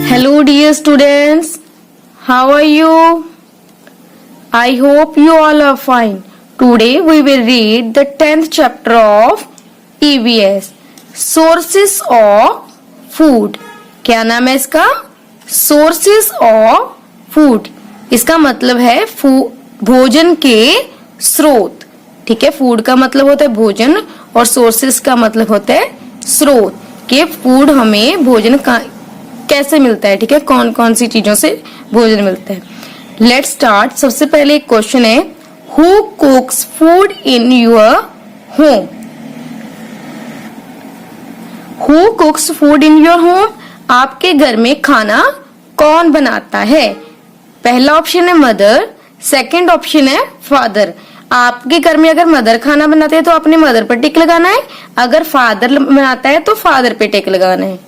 Hello dear students, how are you? I hope you all are fine. Today we will read the 10th chapter of EVS, Sources of Food. क्या नाम है इसका? Sources of Food. इसका मतलब है भोजन के स्रोत. ठीक है, फूड का मतलब होता है भोजन और सोर्सेस का मतलब होता है स्रोत. के फूड हमें भोजन कैसे मिलता है. ठीक है, कौन कौन सी चीजों से भोजन मिलता है. Let's start. सबसे पहले एक क्वेश्चन है, who कुक्स food in your home. Who कुक्स food in your home. आपके घर में खाना कौन बनाता है. पहला ऑप्शन है मदर, सेकंड ऑप्शन है फादर. आपके घर में अगर मदर खाना बनाते हैं तो अपने मदर पर टिक लगाना है, अगर फादर बनाता है तो फादर पे टिक लगाना है.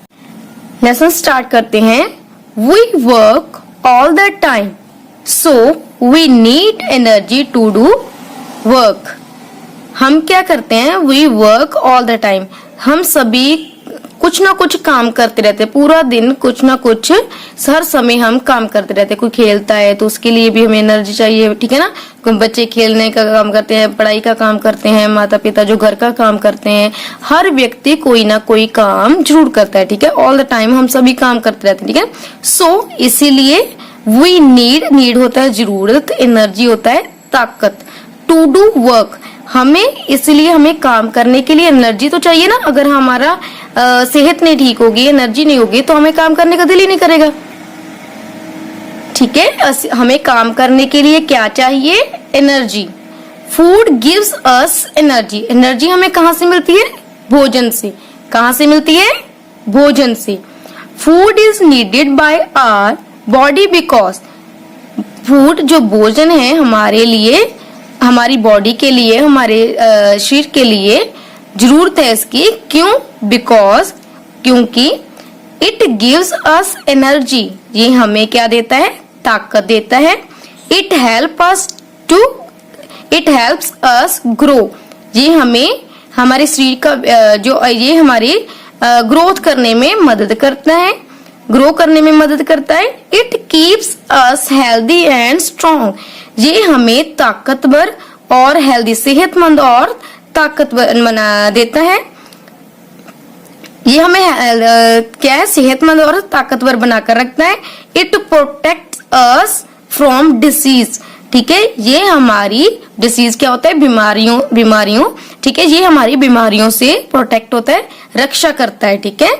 लेसन स्टार्ट करते हैं. We work all the time so we need energy to do work. हम क्या करते हैं, we work all the time. हम सभी कुछ ना कुछ काम करते रहते हैं, पूरा दिन कुछ ना कुछ हर समय हम काम करते रहते हैं. कोई खेलता है तो उसके लिए भी हमें एनर्जी चाहिए. ठीक है ना, कोई बच्चे खेलने का काम करते हैं, पढ़ाई का काम करते हैं, माता पिता जो घर का काम करते हैं, हर व्यक्ति कोई ना कोई काम जरूर करता है. ठीक है, ऑल द टाइम हम सभी काम करते रहते हैं. ठीक है, सो इसीलिए वी नीड होता है जरूरत, एनर्जी होता है ताकत, टू डू वर्क. इसलिए हमें काम करने के लिए एनर्जी तो चाहिए ना. अगर हमारा सेहत नहीं ठीक होगी, एनर्जी नहीं होगी तो हमें काम करने का दिल ही नहीं करेगा. ठीक है, हमें काम करने के लिए क्या चाहिए, energy. Food gives us energy. Energy हमें कहाँ से मिलती है, भोजन से. कहाँ से मिलती है, भोजन से. Food is needed by our body because. Food जो भोजन है हमारे लिए, हमारी बॉडी के लिए, हमारे शरीर के लिए जरूरत है इसकी. क्यों, बिकॉज, क्योंकि इट गिव्स अस एनर्जी. ये हमें क्या देता है, ताकत देता है. It helps us grow. ये हमें हमारे शरीर का ये हमारी ग्रोथ करने में मदद करता है, ग्रो करने में मदद करता है. It keeps us healthy and strong. ये हमें ताकतवर और हेल्दी, सेहतमंद और ताकतवर बना देता है. ये हमें क्या है, सेहतमंद और ताकतवर बनाकर रखता है. It protects us from disease. ठीक है, ये हमारी डिसीज क्या होता है, बीमारियों. ठीक है, ये हमारी बीमारियों से प्रोटेक्ट होता है, रक्षा करता है. ठीक है.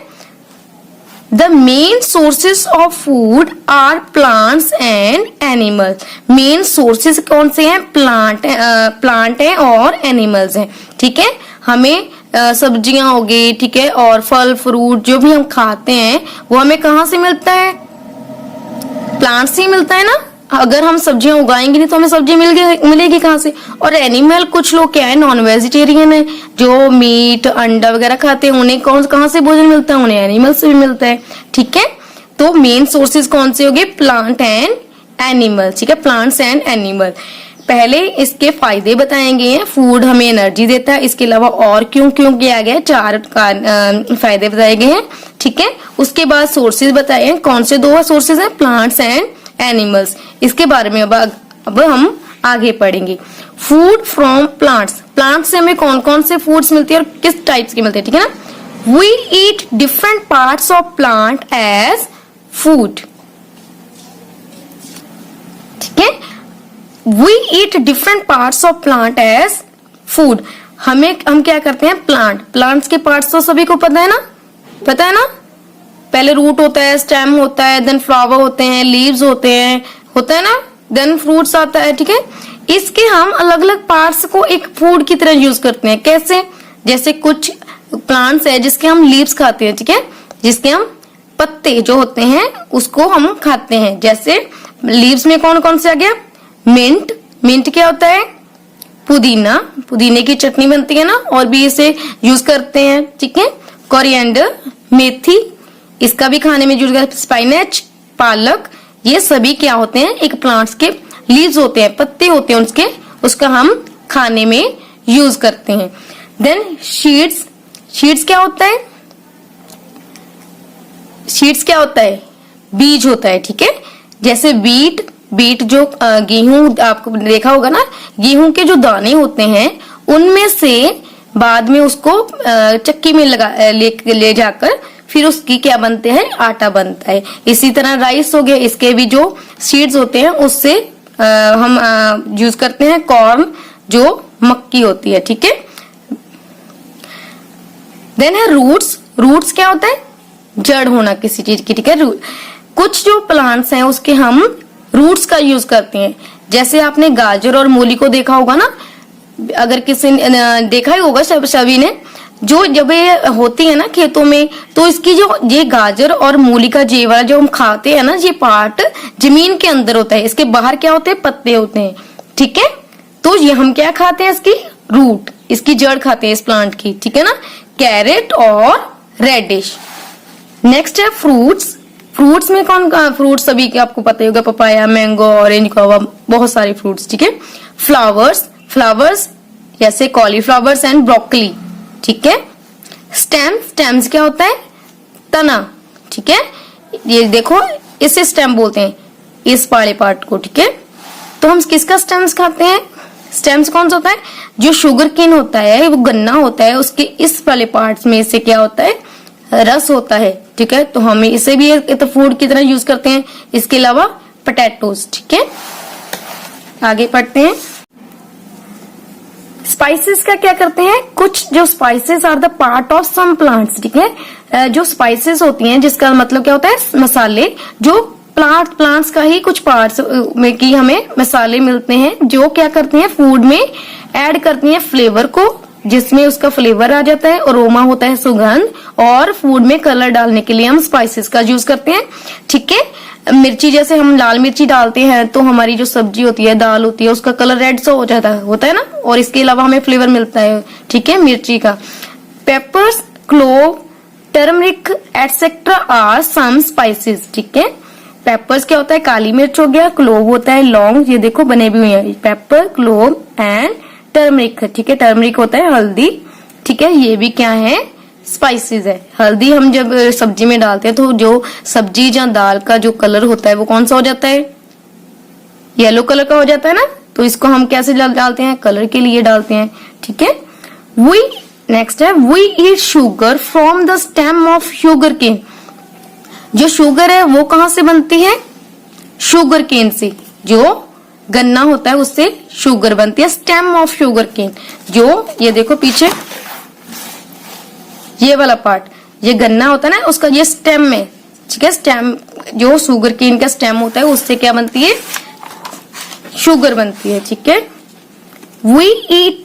The main sources of food are plants and animals. Main sources कौन से हैं, प्लांट हैं और एनिमल्स हैं. ठीक है, हमें सब्जियां हो गई, ठीक है, और फल फ्रूट जो भी हम खाते हैं वो हमें कहाँ से मिलता है, प्लांट से ही मिलता है ना. अगर हम सब्जियां उगाएंगे नहीं तो हमें सब्जी मिलेगी कहाँ से. और एनिमल, कुछ लोग क्या है, नॉन वेजिटेरियन है, जो मीट अंडा वगैरह खाते हैं, उन्हें कहाँ से भोजन मिलता है, उन्हें एनिमल से भी मिलता है. ठीक है, तो मेन सोर्सेज कौन से हो गए, प्लांट एंड एनिमल. ठीक है, प्लांट्स एंड एनिमल. पहले इसके फायदे बताएंगे. फूड हमें एनर्जी देता है, इसके अलावा और क्यों किया गया, 4 फायदे बताए गए हैं. ठीक है, उसके बाद सोर्सेज बताए हैं. कौन से 2 सोर्सेज हैं, प्लांट्स एंड एनिमल्स. इसके बारे में अब हम आगे पढ़ेंगे. Food from plants. प्लांट्स से हमें कौन कौन से फूड्स मिलती है और किस टाइप्स की मिलती है. ठीक है ना. We eat different parts of plant as food. ठीक है, we eat different parts of plant as food. हम क्या करते हैं, प्लांट्स के पार्ट्स तो सभी को पता है ना. पहले रूट होता है, स्टेम होता है, देन फ्लावर होते हैं, लीव्स होते हैं, होता है ना, देन फ्रूट्स आता है. ठीक है, इसके हम अलग अलग पार्ट्स को एक फूड की तरह यूज करते हैं. कैसे, जैसे कुछ प्लांट्स है जिसके हम लीव्स खाते हैं. ठीक है, जिसके हम पत्ते जो होते हैं उसको हम खाते हैं. जैसे लीव्स में कौन कौन से आ गया, मिंट क्या होता है, पुदीने की चटनी बनती है ना, और भी इसे यूज करते हैं. ठीक है, कोरिएंडर, मेथी, इसका भी खाने में यूज करते हैं. स्पाइनच, पालक, ये सभी क्या होते हैं, एक प्लांट्स के लीव्स होते हैं, पत्ते होते हैं उसका हम खाने में यूज करते हैं. देन सीड्स क्या होता है? सीड्स क्या होता है? बीज होता है, ठीक है। जैसे बीट जो गेहूं, आपको देखा होगा ना, गेहूं के जो दाने होते हैं उनमें से बाद में उसको चक्की में ले जाकर फिर उसकी क्या बनते हैं? आटा बनता है। इसी तरह राइस हो गया, इसके भी जो सीड्स होते हैं उससे हम यूज करते हैं कॉर्न, जो मक्की होती है, ठीक है। देन है रूट्स। रूट्स क्या होता है? जड़ होना किसी चीज की, ठीक है। कुछ जो प्लांट्स हैं उसके हम रूट्स का यूज करते हैं। जैसे आपने गाजर और मूली को देखा होगा ना, अगर किसी ने देखा ही होगा, सभी ने, जो जब ये होती है ना खेतों में, तो इसकी जो ये गाजर और मूली का जे वाला जो हम खाते हैं ना, ये पार्ट जमीन के अंदर होता है, इसके बाहर क्या होते हैं? पत्ते होते हैं, ठीक है। तो ये हम क्या खाते हैं? इसकी रूट, इसकी जड़ खाते हैं इस प्लांट की, ठीक है ना। कैरेट और रेडिश। नेक्स्ट है फ्रूट्स। फ्रूट्स में कौन फ्रूट्स सभी के आपको पता ही होगा, पपाया, मैंगो, ऑरेंज, गुआवा, बहुत सारे फ्रूट्स, ठीक है। फ्लावर्स जैसे कॉलीफ्लावर्स एंड ब्रोकली, ठीक है। स्टेम्स क्या होता है? तना, ठीक है। ये देखो, इसे स्टेम बोलते हैं, इस वाले पार्ट को, ठीक है। तो हम किसका स्टेम्स खाते हैं? स्टेम्स कौन सा होता है? जो शुगर केन होता है, वो गन्ना होता है, उसके इस वाले पार्ट्स में से क्या होता है? रस होता है, ठीक है। तो हमें इसे भी तो फूड की तरह यूज करते हैं। इसके अलावा पोटैटोज, ठीक है। आगे पढ़ते हैं। स्पाइसेस का क्या करते हैं? कुछ जो spices are the part of some plants, ठीक है। जो स्पाइसेस होती हैं, जिसका मतलब क्या होता है? मसाले, जो प्लांट्स का ही कुछ पार्ट्स में की हमें मसाले मिलते हैं, जो क्या करते हैं? फूड में ऐड करती हैं फ्लेवर को, जिसमें उसका फ्लेवर आ जाता है, अरोमा होता है, सुगंध, और फूड में कलर डालने के लिए हम स्पाइसेस का यूज करते हैं, ठीक है। मिर्ची, जैसे हम लाल मिर्ची डालते हैं तो हमारी जो सब्जी होती है, दाल होती है, उसका कलर रेड सा हो जाता है, होता है ना, और इसके अलावा हमें फ्लेवर मिलता है, ठीक है, मिर्ची का। Peppers, clove, turmeric etcetera are some spices, ठीक है। पेपर्स क्या होता है? काली मिर्च हो गया। क्लोव होता है लौंग, ये देखो बने भी हुए हैं, पेपर, क्लोव एंड टर्मरिक, ठीक है। टर्मरिक होता है हल्दी, ठीक है। ये भी क्या है? स्पाइसेस है। हल्दी हम जब सब्जी में डालते हैं तो जो सब्जी या दाल का जो कलर होता है वो कौन सा हो जाता है? येलो कलर का हो जाता है ना। तो इसको हम कैसे डालते हैं? कलर के लिए डालते हैं, ठीक है। नेक्स्ट है we eat sugar from the stem of sugar cane. जो शुगर है वो कहां से बनती है? शुगर केन से। जो गन्ना होता है उससे शुगर बनती है, स्टेम ऑफ शुगर केन। जो ये देखो पीछे ये वाला पार्ट, ये गन्ना होता है ना, उसका ये स्टेम में, ठीक है। स्टेम, जो शुगर केन का स्टेम होता है उससे क्या बनती है? शुगर बनती है, ठीक है। वी ईट,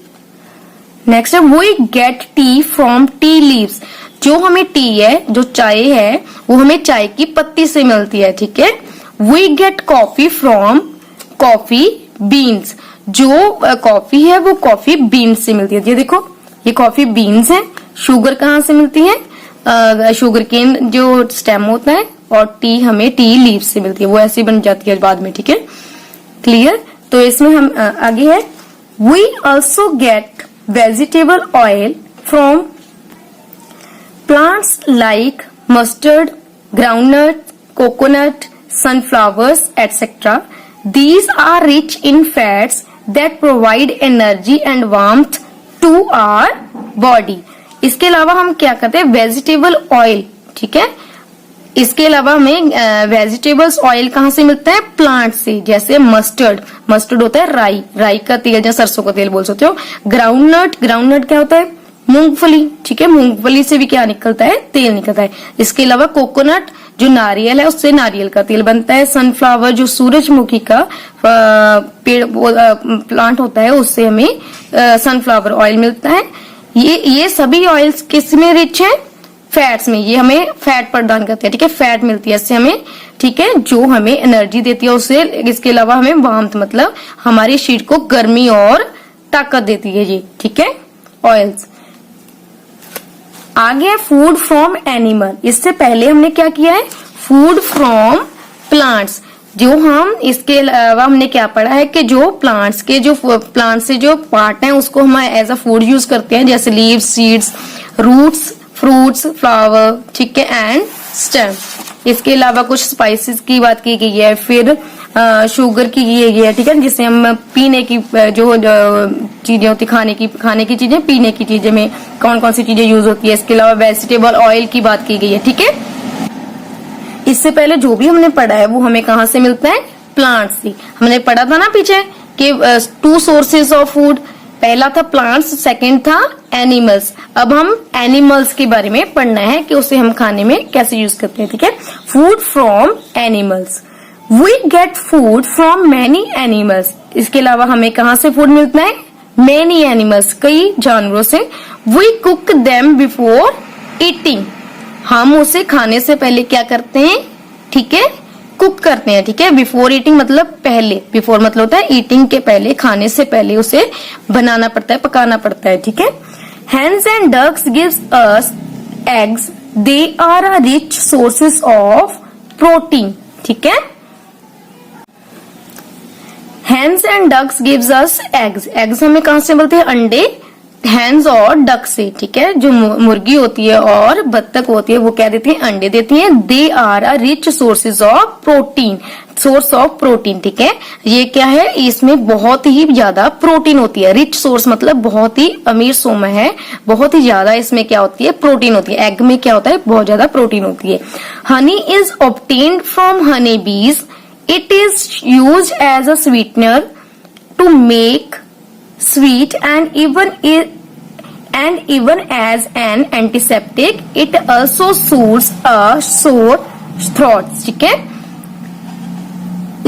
नेक्स्ट है we get tea from tea leaves. जो हमें टी है, जो चाय है, वो हमें चाय की पत्ती से मिलती है, ठीक है। We get coffee from coffee beans. जो कॉफी है वो कॉफी बीन्स से मिलती है। ये देखो, ये कॉफी बीन्स है। शुगर कहाँ से मिलती है? शुगर केन जो स्टेम होता है, और टी हमें टी लीव से मिलती है, वो ऐसी बन जाती है बाद में, ठीक है। क्लियर? तो इसमें हम आगे है we also get vegetable oil from plants like mustard, groundnut, coconut, sunflowers, etc. These are rich in fats that provide energy and warmth to our body. इसके अलावा हम क्या करते हैं? वेजिटेबल ऑयल, ठीक है। इसके अलावा हमें वेजिटेबल्स ऑयल कहाँ से मिलता है? प्लांट से। जैसे मस्टर्ड होता है राई का तेल, या सरसों का तेल बोल सकते हो। ग्राउंडनट क्या होता है? मूंगफली, ठीक है। मूंगफली से भी क्या निकलता है? तेल निकलता है। इसके अलावा कोकोनट, जो नारियल है, उससे नारियल का तेल बनता है। सनफ्लावर, जो सूरजमुखी का पेड़ प्लांट होता है, उससे हमें सनफ्लावर ऑयल मिलता है। ये सभी ऑयल्स किस में रिच है? फैट्स में। ये हमें फैट प्रदान करते हैं, ठीक है। फैट मिलती है इससे हमें, ठीक है, जो हमें एनर्जी देती है उससे। इसके अलावा हमें वार्मथ, मतलब हमारे शरीर को गर्मी और ताकत देती है ये, ठीक है, ऑयल्स। आगे फूड फ्रॉम एनिमल। इससे पहले हमने क्या किया है? Food from plants. जो हम इसके अलावा हमने क्या पढ़ा है कि जो प्लांट्स से जो पार्ट हैं उसको हम एज अ फूड यूज करते हैं, जैसे leaves, seeds, roots, fruits, flower, ठीक है, एंड स्टेम। इसके अलावा कुछ स्पाइसेस की बात की गई है, फिर शुगर की गई है, ठीक है, जिससे हम पीने की जो चीजें होती, खाने की चीजें, पीने की चीजें में कौन कौन सी चीजें यूज होती है। इसके अलावा वेजिटेबल ऑयल की बात की गई है, ठीक है। इससे पहले जो भी हमने पढ़ा है वो हमें कहाँ से मिलता है, प्लांट्स से। हमने पढ़ा था ना पीछे कि 2 सोर्सेज ऑफ फूड, पहला था प्लांट्स, सेकंड था एनिमल्स। अब हम एनिमल्स के बारे में पढ़ना है कि उसे हम खाने में कैसे यूज करते हैं, ठीक है। Food from animals, we get food from many animals. इसके अलावा हमें कहाँ से फूड मिलता है, मैनी एनिमल्स, कई जानवरों से। We cook them before eating, हम उसे खाने से पहले क्या करते हैं, ठीक है, कुक करते हैं, ठीक है। बिफोर ईटिंग मतलब पहले, बिफोर मतलब होता है ईटिंग के पहले, खाने से पहले उसे बनाना पड़ता है, पकाना पड़ता है, ठीक है। Hens and ducks gives us eggs, they are a rich sources of protein, ठीक है। Hens and ducks gives us eggs, eggs हमें कहाँ से मिलते हैं, अंडे, हैंस और डक से, ठीक है। जो मुर्गी होती है और बत्तख होती है वो क्या देती है, अंडे देती है। They are a rich sources of protein, source of protein, ठीक है। ये क्या है, इसमें बहुत ही ज्यादा प्रोटीन होती है। रिच सोर्स मतलब बहुत ही अमीर सोमा है, बहुत ही ज्यादा इसमें क्या होती है, प्रोटीन होती है। एग में क्या होता है, बहुत ज्यादा प्रोटीन होती है। Honey is obtained from honey bees, it is use as a sweetener to make sweet and even as an antiseptic, it also soothes a sore throat, ठीक है।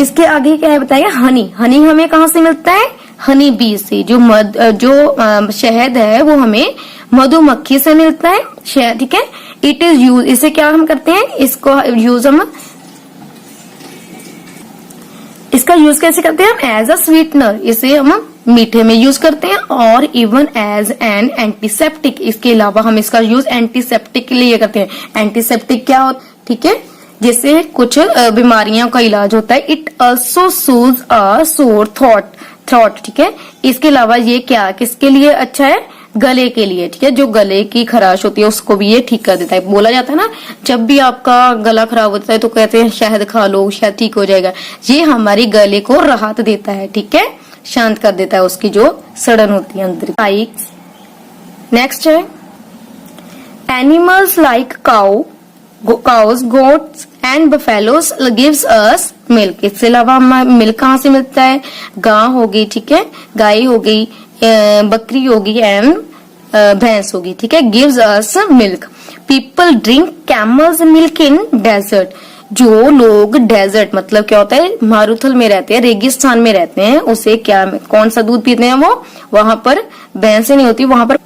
इसके आगे क्या है बताइए, हनी, हनी हमें कहाँ से मिलता है, हनी बी से। जो शहद है वो हमें मधुमक्खी से मिलता है, शहद, ठीक है। इट इज यूज, इसे क्या हम करते हैं, इसको यूज हम, इसका यूज कैसे करते हैं हम, एज अ स्वीटनर, इसे हम मीठे में यूज करते हैं, और इवन एज एन एंटीसेप्टिक, इसके अलावा हम इसका यूज एंटीसेप्टिक के लिए करते हैं। एंटीसेप्टिक क्या होता है, ठीक है, जिससे कुछ बीमारियों का इलाज होता है। It also shoes a sore throat, ठीक है। इसके अलावा ये क्या, किसके लिए अच्छा है, गले के लिए, ठीक है। जो गले की खराश होती है उसको भी ये ठीक कर देता है। बोला जाता है ना, जब भी आपका गला खराब होता है तो कहते हैं शहद खा लो, शायद ठीक हो जाएगा। ये हमारी गले को राहत देता है, ठीक है, शांत कर देता है उसकी जो सड़न होती है अंदर। नेक्स्ट है animals like cows, goats and buffaloes gives us milk. इसके अलावा मिल्क कहाँ से मिलता है, गाय हो गई, ठीक है, गाय हो गई, बकरी होगी एंड भैंस होगी, ठीक है। Gives us milk. People drink camel's milk in desert, जो लोग डेजर्ट मतलब क्या होता है, मारुथल में रहते हैं, रेगिस्तान में रहते हैं, उसे क्या, कौन सा दूध पीते हैं वो, वहां पर भैंसें नहीं होती वहां पर,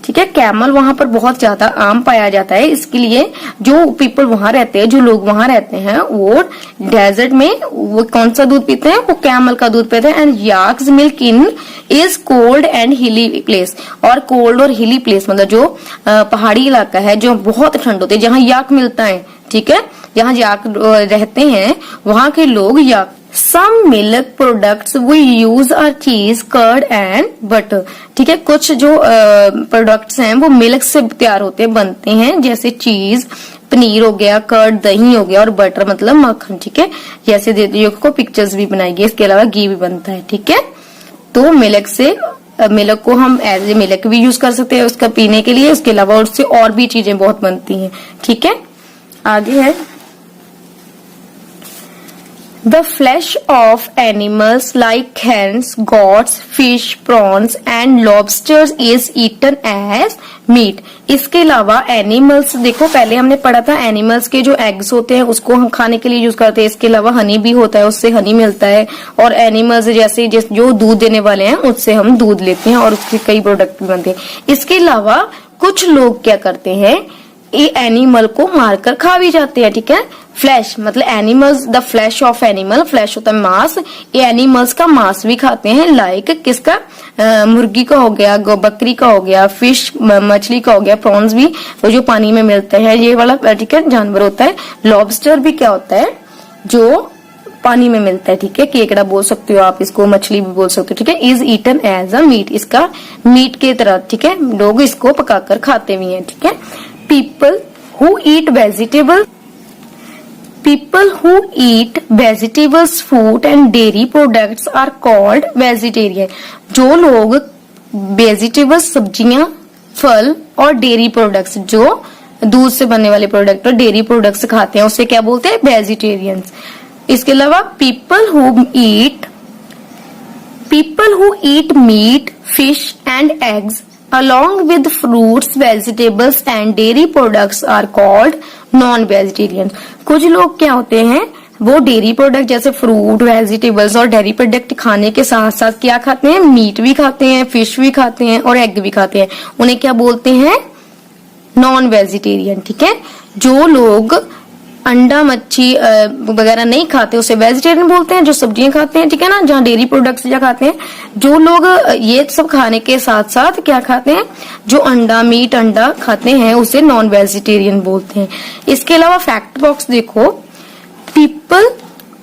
ठीक है। कैमल वहां पर बहुत ज्यादा आम पाया जाता है, इसके लिए जो पीपल वहां रहते हैं, जो लोग वहां रहते हैं, वो डेजर्ट में वो कौन सा दूध पीते हैं, वो कैमल का दूध पीते हैं। And yak's milk in is cold and hilly place, और कोल्ड और हिली प्लेस मतलब जो पहाड़ी इलाका है, जो बहुत ठंड होती है, जहाँ याक मिलता है, ठीक है, जहाँ याक रहते हैं वहां के लोग याक। Some milk products we use are cheese, curd and butter, ठीक है। कुछ जो प्रोडक्ट्स हैं वो मिल्क से तैयार होते हैं, बनते हैं, जैसे चीज, पनीर हो गया, कर्ड दही हो गया, और बटर मतलब मक्खन, ठीक है। जैसे को पिक्चर्स भी बनाई गई, इसके अलावा घी भी बनता है, ठीक है। तो मिल्क को हम एज ए मिल्क भी यूज कर सकते हैं उसका पीने के लिए, उसके अलावा उससे और भी चीजें बहुत बनती हैं, ठीक है। आगे है The flesh of animals like hens, goats, fish, prawns and lobsters is eaten as meat. इसके अलावा एनिमल्स, देखो पहले हमने पढ़ा था एनिमल्स के जो एग्स होते हैं उसको हम खाने के लिए यूज करते हैं। इसके अलावा हनी भी होता है, उससे हनी मिलता है, और एनिमल्स जैसे जो दूध देने वाले हैं उससे हम दूध लेते हैं, और उसके कई प्रोडक्ट भी बनते हैं। इसके अलावा कुछ लोग क्या करते हैं, ये एनिमल को मारकर खा भी जाते हैं, ठीक है। फ्लैश मतलब animals, the flash of animal, flash होता है मांस, ये एनिमल्स का मांस भी खाते हैं। लाइक किसका, मुर्गी का हो गया, बकरी का हो गया, फिश मछली का हो गया, प्रॉन्स भी वो जो पानी में मिलते हैं, ये वाला ठीक है जानवर होता है। लॉबस्टर भी क्या होता है, जो पानी में मिलता है, ठीक है। केकड़ा बोल सकते हो आप इसको, मछली भी बोल सकते हो, ठीक है। Is eaten as a meat, इसका मीट के तरह, ठीक है, लोग इसको पकाकर खाते भी हैं, ठीक है। People who eat vegetable, people who eat vegetables, fruit and dairy products are called vegetarian। जो लोग वेजिटेबल्स, सब्जियां, फल और डेयरी प्रोडक्ट्स, जो दूध से बनने वाले प्रोडक्ट और डेयरी प्रोडक्ट्स खाते हैं, उसे क्या बोलते हैं? वेजिटेरियंस। इसके अलावा people who eat meat, fish and eggs along with fruits, vegetables and dairy products are called non-vegetarian। कुछ लोग क्या होते हैं, वो डेयरी प्रोडक्ट जैसे फ्रूट, वेजिटेबल्स और डेयरी प्रोडक्ट खाने के साथ साथ क्या खाते हैं? मीट भी खाते हैं, फिश भी खाते हैं और एग भी खाते हैं। उन्हें क्या बोलते हैं? नॉन वेजिटेरियन, ठीक है। जो लोग अंडा, मच्छी वगैरह नहीं खाते उसे वेजिटेरियन बोलते हैं। जो सब्जियां खाते हैं, ठीक है ना, जहाँ डेयरी प्रोडक्ट्स या खाते हैं, जो लोग ये सब खाने के साथ साथ क्या खाते हैं, जो अंडा, मीट, अंडा खाते हैं, उसे नॉन वेजिटेरियन बोलते हैं। इसके अलावा फैक्ट बॉक्स देखो,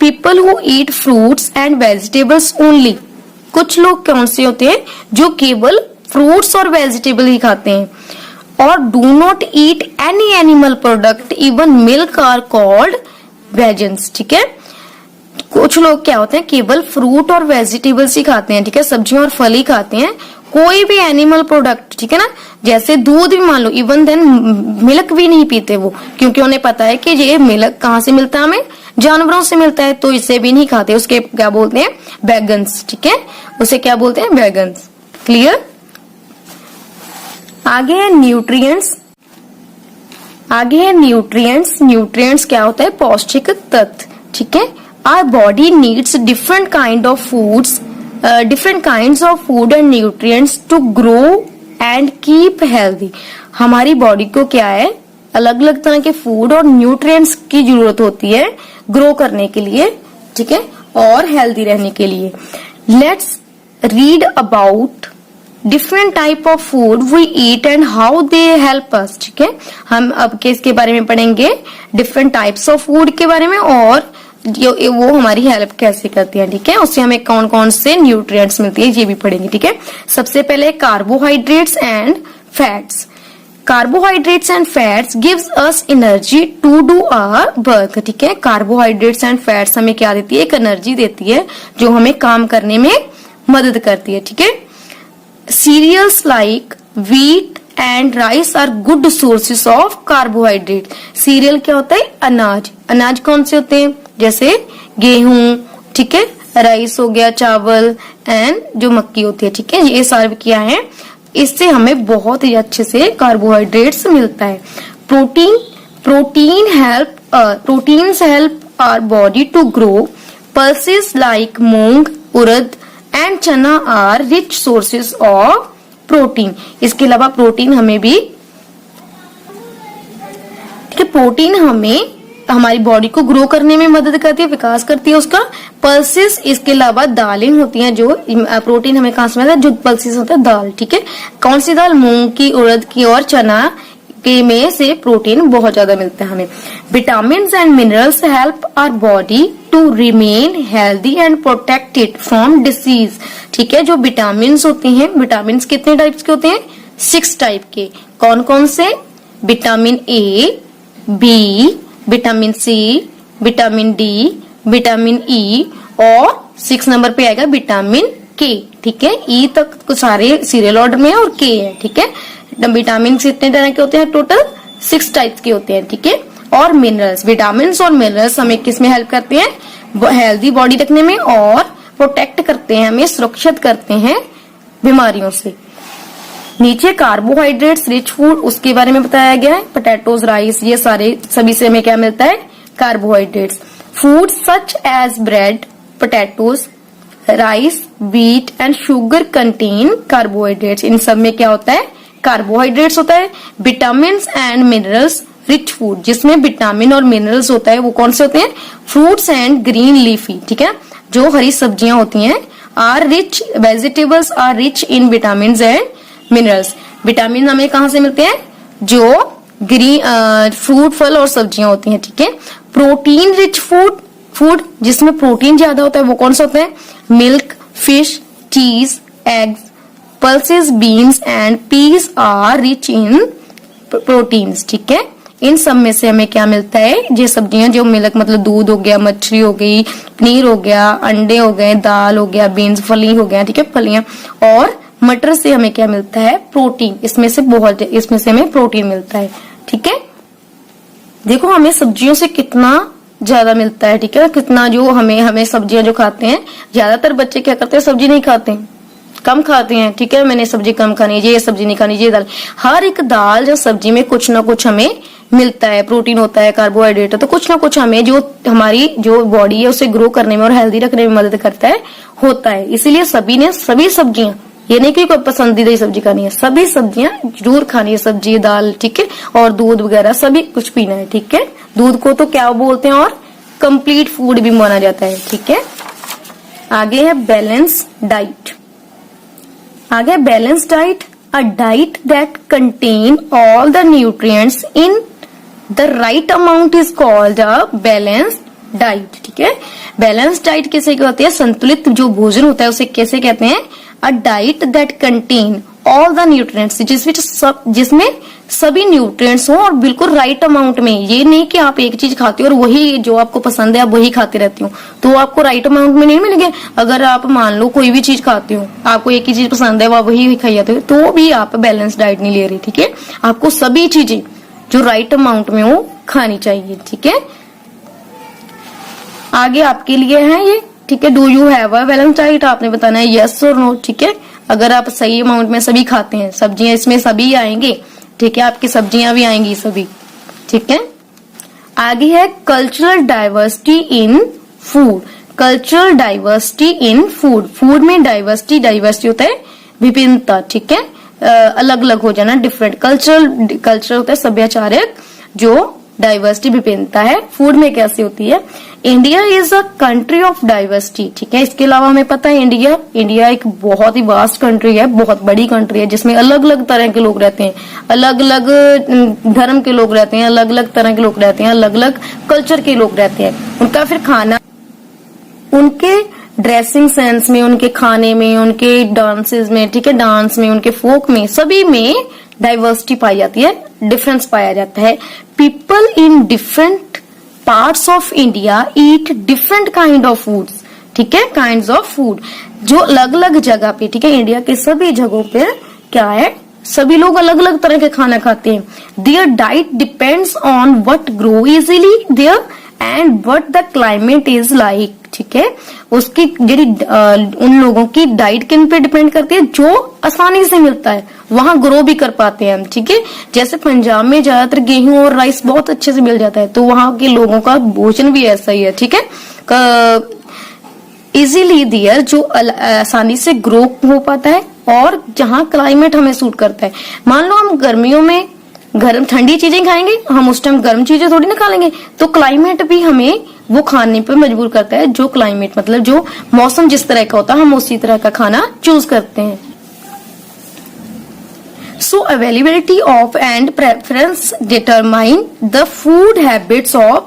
people who eat fruits and vegetables only. कुछ लोग कौन से होते हैं? जो केवल फ्रूट्स और वेजिटेबल ही खाते हैं। और do not eat any animal product, even milk are called vegans, ठीक है। कुछ लोग क्या होते हैं, केवल फ्रूट और वेजिटेबल्स ही खाते हैं, ठीक है, सब्जियां और फल ही खाते हैं, कोई भी एनिमल प्रोडक्ट, ठीक है ना, जैसे दूध भी मान लो, इवन देन मिल्क भी नहीं पीते वो, क्योंकि उन्हें पता है कि ये मिल्क कहाँ से मिलता है? हमें जानवरों से मिलता है, तो इसे भी नहीं खाते। उसके क्या बोलते हैं? वेगन्स, ठीक है, उसे क्या बोलते हैं? वेगन्स। क्लियर? आगे है न्यूट्रिएंट्स। न्यूट्रिएंट्स क्या होता है? पौष्टिक तत्व, ठीक है। Our body needs different kind of foods, different kinds of food and nutrients to grow and keep healthy. हमारी बॉडी को क्या है? अलग अलग तरह के फूड और न्यूट्रिएंट्स की जरूरत होती है ग्रो करने के लिए, ठीक है, और हेल्दी रहने के लिए। Let's read about different type of food we eat and how they help us, ठीक है। हम अब इसके बारे में पढ़ेंगे, डिफरेंट टाइप्स ऑफ फूड के बारे में, और वो हमारी हेल्प कैसे करती है, ठीक है। उससे हमें कौन कौन से न्यूट्रिएंट्स मिलती है, ये भी पढ़ेंगे, ठीक है। सबसे पहले carbohydrates and fats. Carbohydrates and fats gives us energy to do our work, ठीक है। कार्बोहाइड्रेट्स एंड फैट्स हमें क्या देती है? एक एनर्जी देती है जो हमें काम करने में मदद करती है, ठीक है। Cereals like wheat and rice are good sources of carbohydrate. Cereal क्या होता है? अनाज। अनाज कौन से होते हैं? जैसे गेहूं, ठीक है, राइस हो गया, चावल, एंड जो मक्की होती है, ठीक है, ये सारे क्या है? इससे हमें बहुत ही अच्छे से कार्बोहाइड्रेट्स मिलता है। Proteins help our body to grow. Pulses like moong, urad and chana are rich sources of protein. इसके अलावा प्रोटीन हमें भी, ठीक है, प्रोटीन हमें हमारी बॉडी को ग्रो करने में मदद करती है, विकास करती है उसका। पल्सेस, इसके अलावा दालें होती हैं, जो प्रोटीन हमें कहाँ से मिलता है? जो पल्सेस होता है दाल, ठीक है। कौन सी दाल? मूंग की, उड़द की और चना के में से प्रोटीन बहुत ज्यादा मिलता है हमें। Vitamins and minerals help our body to remain healthy and protected from disease, ठीक है। जो विटामिन्स होते हैं, विटामिन्स कितने टाइप्स के होते हैं? 6 टाइप के। कौन कौन से? Vitamin A, B, vitamin C, vitamin D, vitamin E, और 6 नंबर पे आएगा विटामिन के, ठीक है। ई तक सारे सीरियल ऑर्डर में है और के है, ठीक है। विटामिन कितने तरह के होते हैं? टोटल 6 टाइप्स के होते हैं, ठीक है। और मिनरल्स, विटामिन और मिनरल्स हमें किस में हेल्प करते हैं? हेल्दी बॉडी रखने में, और प्रोटेक्ट करते हैं, हमें सुरक्षित करते हैं बीमारियों से। नीचे कार्बोहाइड्रेट्स रिच फूड, उसके बारे में बताया गया है। पोटैटोज, राइस, ये सारे सभी से हमें क्या मिलता है? Carbohydrates. Food such as bread, potatoes, rice, wheat and sugar contain carbohydrates. इन सब में क्या होता है? कार्बोहाइड्रेट्स होता है। Vitamin and minerals rich food, जिसमें विटामिन और मिनरल्स होता है, वो कौन से होते हैं? फ्रूट्स एंड ग्रीन लीफी, ठीक है, जो हरी सब्जियां होती हैं। Are rich, vegetables are rich in vitamin and minerals. Vitamin हमें कहाँ से मिलते हैं? जो ग्रीन फ्रूट, फल और सब्जियां होती हैं, ठीक है। प्रोटीन रिच फूड, फूड जिसमें प्रोटीन ज्यादा होता है वो कौन सा होता है? Milk, fish, cheese, eggs, pulses, beans and peas are rich in proteins. ठीक है, इन सब में से हमें क्या मिलता है? ये सब्जियां जो मिल्क मतलब दूध हो गया, मछली हो गई, पनीर हो गया, अंडे हो गए, दाल हो गया, बीन्स फली हो गया, ठीक है, फलियां, और मटर से हमें क्या मिलता है? प्रोटीन। इसमें से हमें प्रोटीन मिलता है। ठीक है, देखो हमें सब्जियों से कितना ज्यादा मिलता है। ठीक है, कितना जो हमें सब्जियां जो खाते हैं, ज्यादातर बच्चे क्या करते हैं? सब्जी नहीं खाते हैं, कम खाते हैं। ठीक है, मैंने सब्जी कम खानी है, ये सब्जी नहीं खानी, ये दाल। हर एक दाल या सब्जी में कुछ ना कुछ हमें मिलता है, प्रोटीन होता है, कार्बोहाइड्रेट है, तो कुछ ना कुछ हमें जो हमारी जो बॉडी है उसे ग्रो करने में और हेल्दी रखने में मदद करता है, होता है। इसीलिए सभी सब्जियां, ये नहीं कि कोई पसंदीदा ही सब्जी खानी है, सभी सब्जियां जरूर खानी है, सब्जी, दाल, ठीक है, और दूध वगैरह सभी कुछ पीना है। ठीक है, दूध को तो क्या बोलते हैं और कंप्लीट फूड भी माना जाता है। ठीक है, आगे है बैलेंस डाइट। आगे balance diet, a diet that contain all the nutrients in the right amount is called a balance diet. ठीक है, बैलेंस डाइट कैसे कहते हैं? संतुलित जो भोजन होता है उसे कैसे कहते हैं? A diet that contain all the nutrients, जिसमें सभी न्यूट्रिएंट्स हो और बिल्कुल राइट अमाउंट में। ये नहीं कि आप एक चीज खाते हो और वही जो आपको पसंद है आप वही खाते रहते हो, तो आपको राइट अमाउंट में नहीं मिलेंगे। अगर आप मान लो कोई भी चीज खाते हो, आपको एक ही चीज पसंद है, आप वही खाई जाते हो, तो भी आप बैलेंस डाइट नहीं ले रही। ठीक है, आपको सभी चीजें जो राइट अमाउंट में हो खानी चाहिए। ठीक है, आगे आपके लिए है ये। ठीक है, do you have a balance diet? आपने बताना है यस और नो। ठीक है, अगर आप सही अमाउंट में सभी खाते हैं, सब्जियां इसमें सभी आएंगे, ठीक है, आपकी सब्जियां भी आएंगी सभी। ठीक है, आगे है cultural diversity in food. Cultural diversity in food, food में डाइवर्सिटी होता है विभिन्नता। ठीक है, अलग अलग हो जाना, डिफरेंट। कल्चरल होता है सभ्याचारक, जो डाइवर्सिटी विभिन्नता है। फूड में कैसे होती है? India is a country of diversity. ठीक है, इसके अलावा हमें पता है इंडिया एक बहुत ही वास्ट कंट्री है, बहुत बड़ी कंट्री है, जिसमें अलग अलग तरह के लोग रहते हैं, अलग अलग धर्म के लोग रहते हैं, अलग अलग तरह के लोग रहते हैं, अलग अलग कल्चर के लोग रहते हैं। उनका फिर खाना, उनके ड्रेसिंग सेंस में, उनके खाने में, उनके डांसेस में, ठीक है, डांस में, उनके फोक में, सभी में डाइवर्सिटी पाई जाती है, डिफरेंस पाया जाता है। People in different parts of India eat different kind of foods. ठीक है, काइंड ऑफ फूड जो अलग अलग जगह पे, ठीक है, इंडिया के सभी जगहों पे क्या है? सभी लोग अलग अलग तरह के खाना खाते हैं। Their diet depends on what grow easily there and what the climate is like. ठीक है, उसकी उन लोगों की डाइट किन पे डिपेंड करती है? जो आसानी से मिलता है, वहां ग्रो भी कर पाते हैं हम। ठीक है, जैसे पंजाब में ज्यादातर गेहूं और राइस बहुत अच्छे से मिल जाता है, तो वहां के लोगों का भोजन भी ऐसा ही है। ठीक है, इजीली दियर, जो आसानी से ग्रो हो पाता है, और जहां क्लाइमेट हमें सूट करता है। मान लो हम गर्मियों में गर्म ठंडी चीजें खाएंगे, हम उस टाइम गर्म चीजें थोड़ी ना खा लेंगे, तो क्लाइमेट भी हमें वो खाने पे मजबूर करता है। जो क्लाइमेट मतलब जो मौसम जिस तरह का होता है, हम उसी तरह का खाना चूज करते हैं। So availability of and preference determine the food habits of.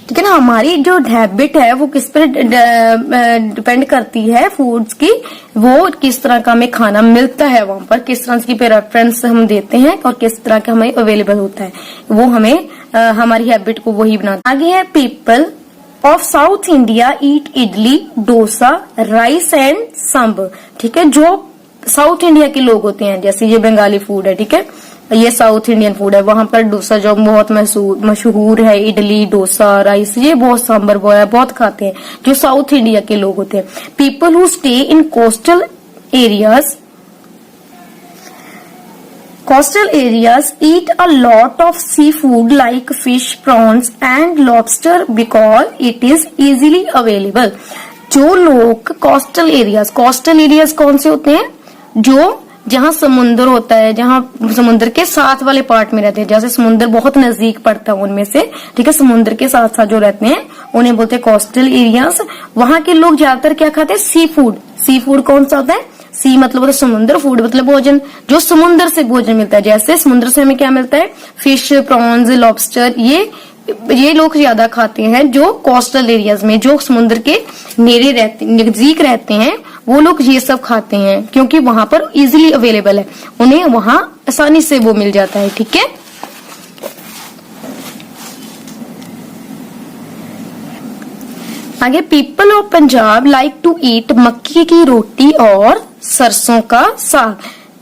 ठीक है ना, हमारी जो हैबिट है वो किस पर डिपेंड करती है? फूड्स की, वो किस तरह का हमें खाना मिलता है, वहां पर किस तरह की प्रेफरेंस हम देते हैं और किस तरह का हमें अवेलेबल होता है, वो हमें हमारी हैबिट को वही बनाता है। आगे है people of south India eat idli, dosa, rice and sambar. ठीक है, जो साउथ इंडिया के लोग होते हैं, जैसे ये बंगाली फूड है, ठीक है, ये साउथ इंडियन फूड है, वहां पर डोसा जो बहुत मशहूर है, इडली, डोसा, राइस, ये बहुत सांबर बहुत खाते हैं जो साउथ इंडिया के लोग होते हैं। People who stay in coastal areas eat a lot of seafood like fish, prawns and lobster because it is easily available। जो लोग कोस्टल एरियाज कौन से होते हैं? जो जहाँ समुन्द्र होता है, जहाँ समुन्द्र के साथ वाले पार्ट में रहते हैं, जैसे समुन्द्र बहुत नजदीक पड़ता है उनमें से, ठीक है, समुन्द्र के साथ साथ जो रहते हैं उन्हें बोलते हैं कोस्टल एरियाज। वहां के लोग ज्यादातर क्या खाते हैं? सी फूड कौन सा होता है? सी मतलब होता है समुद्र, फूड मतलब भोजन, जो समुद्र से भोजन मिलता है। जैसे समुद्र से हमें क्या मिलता है? फिश, प्रॉन्स, लॉबस्टर, ये ये लोग ज्यादा खाते हैं जो कोस्टल एरियाज में, जो समुद्र के नेरे रहते नजदीक रहते हैं, वो लोग ये सब खाते हैं क्योंकि वहां पर इजीली अवेलेबल है, उन्हें वहां आसानी से वो मिल जाता है। ठीक है, आगे people of Punjab like to eat makki की रोटी और सरसों का साग।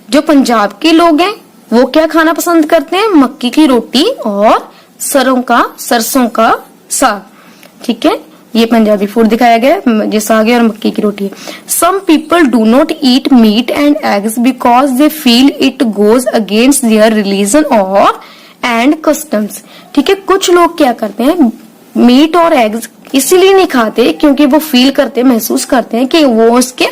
जो पंजाब के लोग हैं वो क्या खाना पसंद करते हैं? मक्की की रोटी और सरसों का साग। ठीक है, ये पंजाबी फूड दिखाया गया, ये साग है और मक्की की रोटी है। Some people do not eat meat and eggs because they feel it goes against their religion और एंड कस्टम्स। ठीक है, कुछ लोग क्या करते हैं, मीट और एग्स इसीलिए नहीं खाते क्योंकि वो फील करते, महसूस करते हैं कि वो उसके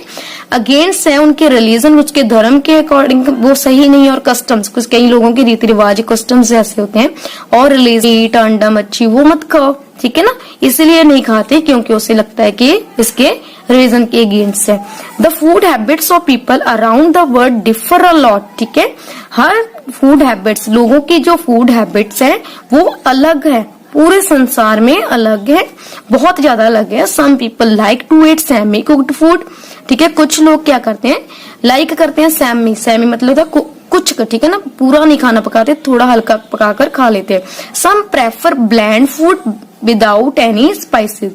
अगेंस्ट है, उनके रिलीजन, उसके धर्म के अकॉर्डिंग वो सही नहीं है, और कस्टम्स, कुछ कई लोगों के रीति रिवाज कस्टम्स ऐसे होते हैं, और रिलीजन मीट अंडा मच्छी वो मत खाओ। ठीक है ना, इसलिए नहीं खाते क्योंकि उसे लगता है कि इसके रिलीजन के अगेंस्ट है। The food habits of people around the world differ a lot. ठीक है, हर फूड हैबिट्स, लोगों की जो फूड हैबिट्स है वो अलग है, पूरे संसार में अलग है, बहुत ज्यादा अलग है। Some people like to eat semi cooked food. ठीक है, कुछ लोग क्या करते हैं, लाइक करते हैं सेमी मतलब था कुछ, ठीक है ना, पूरा नहीं खाना पकाते, थोड़ा हल्का पकाकर खा लेते हैं। Some prefer bland food without any spices.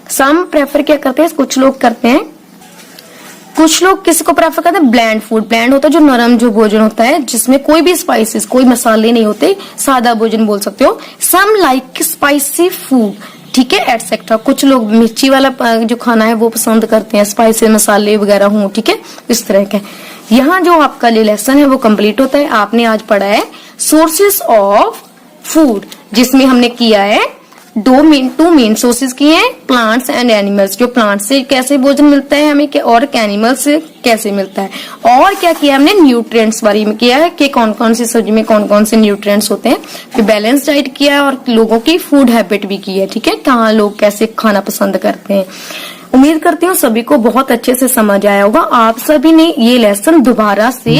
Some prefer क्या करते हैं, कुछ लोग करते हैं, कुछ लोग किसको प्रेफर करते हैं, ब्लैंड फूड। ब्लैंड होता है जो नरम जो भोजन होता है जिसमें कोई भी स्पाइसेस, कोई मसाले नहीं होते, सादा भोजन बोल सकते हो। Some like spicy food. ठीक है, एटसेट्रा। कुछ लोग मिर्ची वाला जो खाना है वो पसंद करते हैं, स्पाइसी मसाले वगैरह हो। ठीक है, इस तरह के। यहाँ जो आपका लेसन है वो कंप्लीट होता है। आपने आज पढ़ा है सोर्सेस ऑफ फूड, जिसमें हमने किया है टू मेन सोर्सेज किए हैं, प्लांट्स एंड एनिमल्स। जो प्लांट्स से कैसे भोजन मिलता है हमें, और एनिमल्स से कैसे मिलता है, और क्या किया हमने, न्यूट्रिएंट्स बारे में किया है कि कौन कौन सी सब्जी में कौन कौन से न्यूट्रिएंट्स होते हैं। फिर बैलेंस डाइट किया और लोगों की फूड हैबिट भी की है। ठीक है, कहाँ लोग कैसे खाना पसंद करते हैं। उम्मीद करती हूँ सभी को बहुत अच्छे से समझ आया होगा। आप सभी ने ये लेसन दोबारा से